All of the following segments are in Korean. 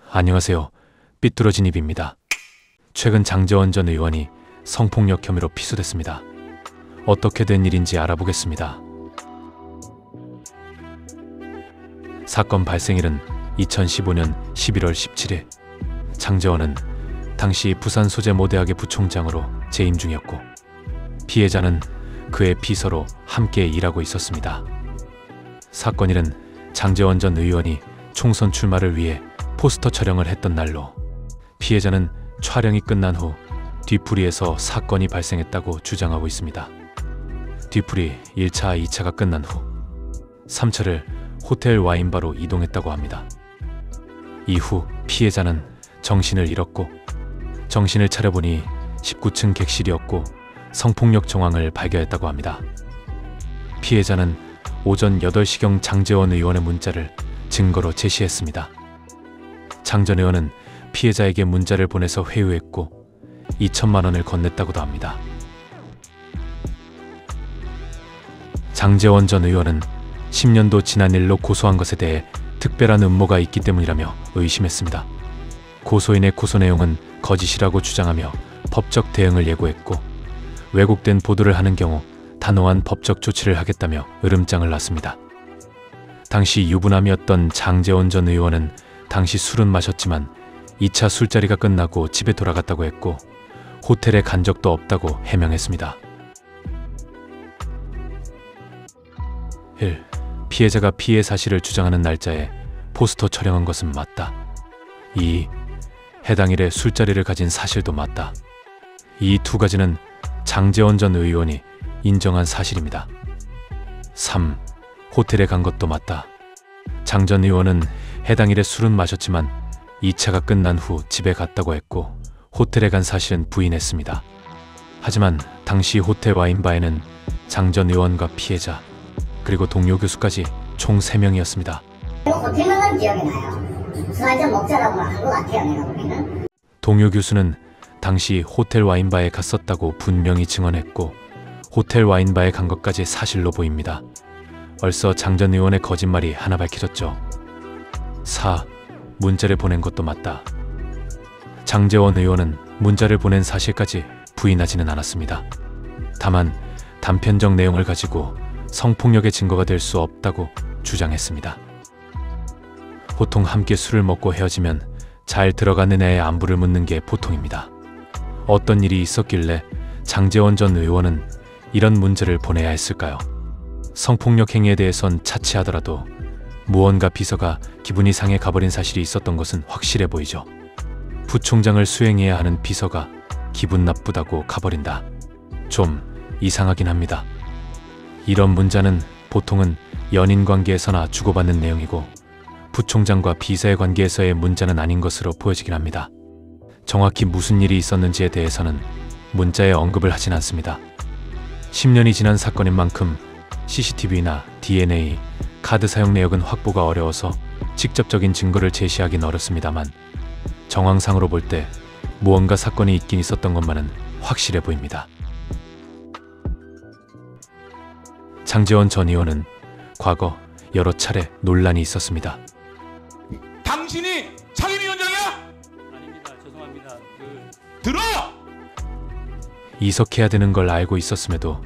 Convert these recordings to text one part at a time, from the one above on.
안녕하세요. 삐뚤어진 입입니다. 최근 장제원 전 의원이 성폭력 혐의로 피소됐습니다. 어떻게 된 일인지 알아보겠습니다. 사건 발생일은 2015년 11월 17일. 장제원은 당시 부산 소재 모대학의 부총장으로 재임 중이었고 피해자는 그의 비서로 함께 일하고 있었습니다. 사건일은 장제원 전 의원이 총선 출마를 위해 포스터 촬영을 했던 날로 피해자는 촬영이 끝난 후 뒤풀이에서 사건이 발생했다고 주장하고 있습니다. 뒤풀이 1차, 2차가 끝난 후 3차를 호텔 와인바로 이동했다고 합니다. 이후 피해자는 정신을 잃었고 정신을 차려보니 19층 객실이었고 성폭력 정황을 발견했다고 합니다. 피해자는 오전 8시경 장제원 의원의 문자를 증거로 제시했습니다. 장 전 의원은 피해자에게 문자를 보내서 회유했고 2천만 원을 건넸다고도 합니다. 장제원 전 의원은 10년도 지난 일로 고소한 것에 대해 특별한 음모가 있기 때문이라며 의심했습니다. 고소인의 고소 내용은 거짓이라고 주장하며 법적 대응을 예고했고 왜곡된 보도를 하는 경우 단호한 법적 조치를 하겠다며 으름장을 놨습니다. 당시 유부남이었던 장제원 전 의원은 당시 술은 마셨지만 2차 술자리가 끝나고 집에 돌아갔다고 했고 호텔에 간 적도 없다고 해명했습니다. 1. 피해자가 피해 사실을 주장하는 날짜에 포스터 촬영한 것은 맞다. 2. 해당 일에 술자리를 가진 사실도 맞다. 이 두 가지는 장제원 전 의원이 인정한 사실입니다. 3. 호텔에 간 것도 맞다. 장 전 의원은 해당 일에 술은 마셨지만 2차가 끝난 후 집에 갔다고 했고 호텔에 간 사실은 부인했습니다. 하지만 당시 호텔 와인바에는 장 전 의원과 피해자 그리고 동료 교수까지 총 3명이었습니다. 호텔 간 기억이 나요. 술 한잔 먹자라고 한 것 같아요. 내가 보기에는. 동료 교수는 당시 호텔 와인바에 갔었다고 분명히 증언했고 호텔 와인바에 간 것까지 사실로 보입니다. 벌써 장 전 의원의 거짓말이 하나 밝혀졌죠. 4. 문자를 보낸 것도 맞다. 장제원 의원은 문자를 보낸 사실까지 부인하지는 않았습니다. 다만 단편적 내용을 가지고 성폭력의 증거가 될 수 없다고 주장했습니다. 보통 함께 술을 먹고 헤어지면 잘 들어갔느냐의 안부를 묻는 게 보통입니다. 어떤 일이 있었길래 장제원 전 의원은 이런 문자를 보내야 했을까요? 성폭력 행위에 대해선 차치하더라도 무언가 비서가 기분이 상해 가버린 사실이 있었던 것은 확실해 보이죠. 부총장을 수행해야 하는 비서가 기분 나쁘다고 가버린다. 좀 이상하긴 합니다. 이런 문자는 보통은 연인 관계에서나 주고받는 내용이고 부총장과 비서의 관계에서의 문자는 아닌 것으로 보여지긴 합니다. 정확히 무슨 일이 있었는지에 대해서는 문자에 언급을 하진 않습니다. 10년이 지난 사건인 만큼 CCTV나 DNA, 카드 사용 내역은 확보가 어려워서 직접적인 증거를 제시하긴 어렵습니다만 정황상으로 볼 때 무언가 사건이 있긴 있었던 것만은 확실해 보입니다. 장제원 전 의원은 과거 여러 차례 논란이 있었습니다. 당신이 상임위원장이야? 아닙니다. 죄송합니다. 들어! 이석해야 되는 걸 알고 있었음에도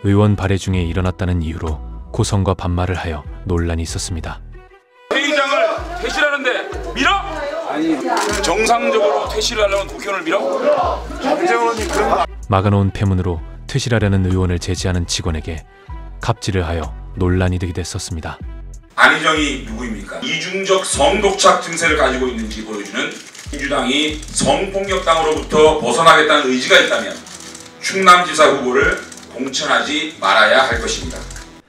의원 발의 중에 일어났다는 이유로 고성과 반말을 하여 논란이 있었습니다. 회의장을 퇴실하는데 밀어? 아니 정상적으로 퇴실을 하려면 국회의원을 밀어? 막아놓은 폐문으로 퇴실하려는 의원을 제지하는 직원에게 갑질을 하여 논란이 되게 됐었습니다. 안희정이 누구입니까? 이중적 성독착 증세를 가지고 있는지 보여주는 민주당이 성폭력당으로부터 벗어나겠다는 의지가 있다면 충남지사 후보를 공천하지 말아야 할 것입니다.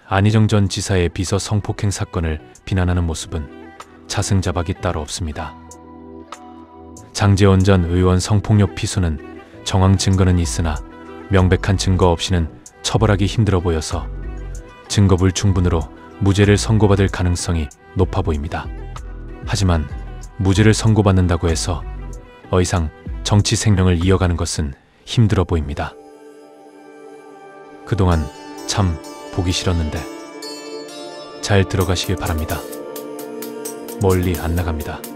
안희정 전 지사의 비서 성폭행 사건을 비난하는 모습은 자승자박이 따로 없습니다. 장제원 전 의원 성폭력 피소는 정황 증거는 있으나 명백한 증거 없이는 처벌하기 힘들어 보여서 증거 불충분으로 무죄를 선고받을 가능성이 높아 보입니다. 하지만 무죄를 선고받는다고 해서 더 이상 정치 생명을 이어가는 것은 힘들어 보입니다. 그동안 참 보기 싫었는데 잘 들어가시길 바랍니다. 멀리 안 나갑니다.